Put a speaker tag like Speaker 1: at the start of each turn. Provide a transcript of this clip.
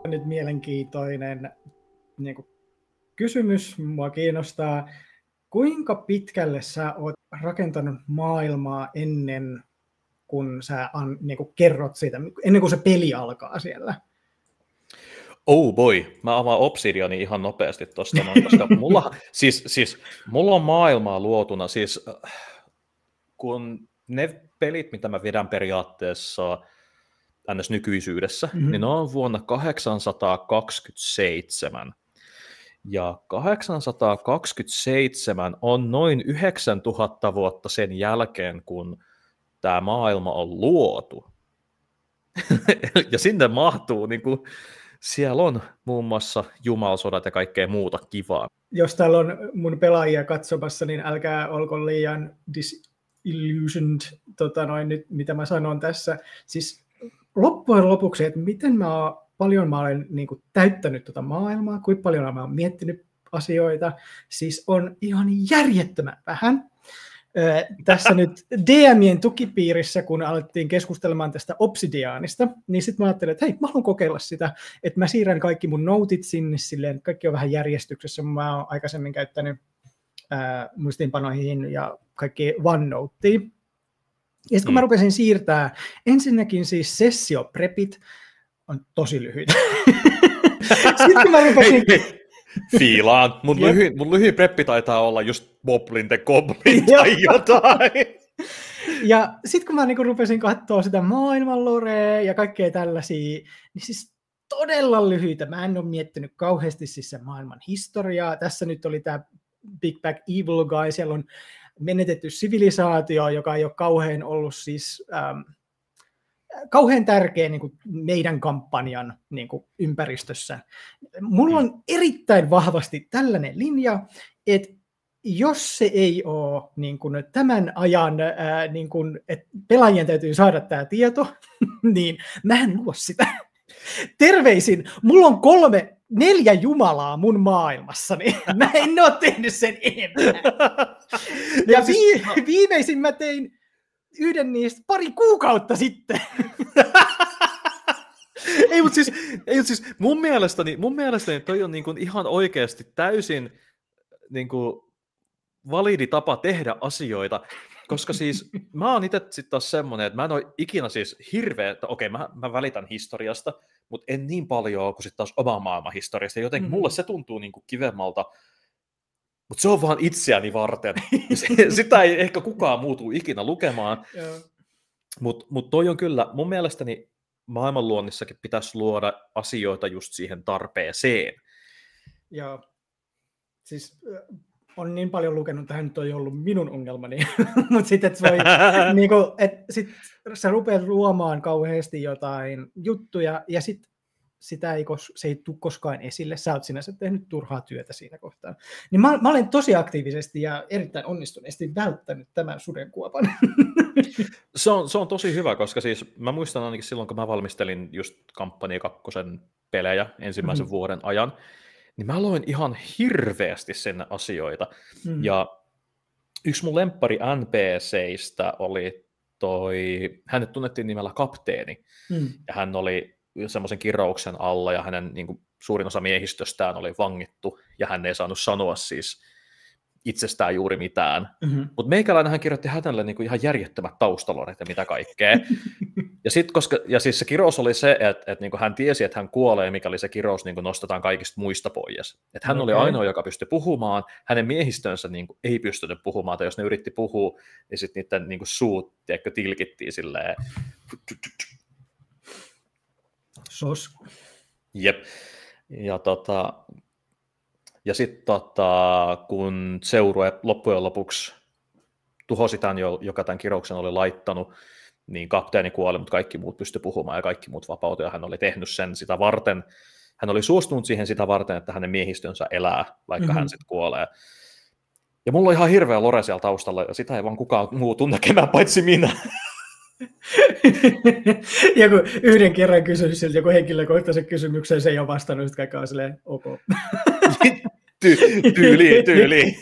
Speaker 1: nyt mielenkiintoinen niin kuin kysymys. Mua kiinnostaa, kuinka pitkälle sä oot rakentanut maailmaa ennen kuin sä niin kuin kerrot siitä, ennen kuin se peli alkaa siellä?
Speaker 2: Oh boy, mä avaan Obsidiani ihan nopeasti tuosta, koska mulla on maailmaa luotuna, siis kun ne pelit, mitä mä vedän periaatteessa ns. Nykyisyydessä, niin ne on vuonna 827. Ja 827 on noin 9000 vuotta sen jälkeen, kun tämä maailma on luotu. Ja sinne mahtuu, niin kuin, siellä on muun muassa jumalsodat ja kaikkea muuta kivaa.
Speaker 1: Jos täällä on mun pelaajia katsomassa, niin älkää olko liian disillusioned, nyt, mitä mä sanon tässä. Siis loppujen lopuksi, että miten paljon mä olen niin kuin täyttänyt tuota maailmaa, kuinka paljon mä olen miettinyt asioita, siis on ihan järjettömän vähän. Tässä nyt DMien tukipiirissä, kun alettiin keskustelemaan tästä Obsidianista, niin sitten mä ajattelin, että hei, mä haluan kokeilla sitä, että mä siirrän kaikki mun notit sinne silleen, kaikki on vähän järjestyksessä, mä oon aikaisemmin käyttänyt muistiinpanoihin ja kaikki OneNoteen. Ja sitten kun mä rupesin siirtää, ensinnäkin siis sessioprepit on tosi lyhyitä. Sitten kun mä rupesin...
Speaker 2: Fiilaan. Mun lyhyin preppi taitaa olla just Boblin the Goblin tai jotain.
Speaker 1: Ja sitten kun mä niinku rupesin katsoa sitä maailmanlorea ja kaikkea tällaisia, niin siis todella lyhyitä. Mä en ole miettinyt kauheasti siis sen maailman historiaa. Tässä nyt oli tämä Big Bad Evil Guy, siellä on menetetty sivilisaatio, joka ei ole kauhean ollut siis... kauhean tärkeä niin kuin meidän kampanjan niin kuin ympäristössä. Mulla on erittäin vahvasti tällainen linja, että jos se ei ole niin kuin tämän ajan, niin kuin, että pelaajien täytyy saada tämä tieto, niin mä en luo sitä. Terveisin, mulla on 4 jumalaa mun maailmassani. Mä en ole tehnyt sen enemmän. Ja viimeisin mä tein yhden niistä pari kuukautta sitten.
Speaker 2: Ei, mutta siis mun mielestäni toi on niin kuin ihan oikeasti täysin niin kuin validi tapa tehdä asioita, koska siis mä oon itse sitten taas semmoinen, että mä en ole ikinä siis hirveä, että okei, mä välitän historiasta, mutta en niin paljon kuin sitten taas oman maailman historiasta, jotenkin mulle se tuntuu niin kuin kivemmalta, mutta se on vaan itseäni varten. Sitä ei ehkä kukaan muutu ikinä lukemaan. Mutta toi on kyllä, mun mielestäni maailmanluonnissakin pitäisi luoda asioita just siihen tarpeeseen.
Speaker 1: Joo. Siis on niin paljon lukenut, että nyt on ollut minun ongelmani. Mutta sitten niinku, sit sä rupeat luomaan kauheasti jotain juttuja, ja sitten se ei tule koskaan esille. Sä oot sinänsä tehnyt turhaa työtä siinä kohtaa. Niin mä olen tosi aktiivisesti ja erittäin onnistuneesti välttänyt tämän sudenkuopan.
Speaker 2: Se on tosi hyvä, koska siis mä muistan ainakin silloin, kun mä valmistelin just Kampanja 2 pelejä ensimmäisen vuoden ajan, niin mä loin ihan hirveästi sinne asioita. Ja yksi mun lemppari NPCistä oli hänet tunnettiin nimellä Kapteeni, ja hän oli semmoisen kirouksen alla, ja hänen niin kuin, suurin osa miehistöstään oli vangittu, ja hän ei saanut sanoa siis itsestään juuri mitään. Mutta meikäläinen hän kirjoitti hänelle niin kuin ihan järjettömät taustalorit ja mitä kaikkea. Ja siis se kirous oli se, että niin kuin hän tiesi, että hän kuolee, mikäli se kirous niin kuin nostetaan kaikista muista pois. Että hän oli ainoa, joka pystyi puhumaan, hänen miehistönsä niin kuin ei pystynyt puhumaan, tai jos ne yritti puhua, niin sitten niiden niin kuin suut tilkittiin silleen.
Speaker 1: Sos.
Speaker 2: Jep. Ja sitten kun seurue loppujen lopuksi tuhosi tämän, joka tämän kirouksen oli laittanut, niin kapteeni kuoli, mutta kaikki muut pystyi puhumaan ja kaikki muut vapautui, ja hän oli tehnyt sen sitä varten. Hän oli suostunut siihen sitä varten, että hänen miehistönsä elää, vaikka hän sitten kuolee. Ja mulla on ihan hirveä lore siellä taustalla, ja sitä ei vaan kukaan muu tunne näkemään, paitsi minä.
Speaker 1: Ja kun yhden kerran kysyin siltä joku henkilökohtaisen kysymyksen, se ei ole vastannut, kaikki on silleen ok.
Speaker 2: Tyyli.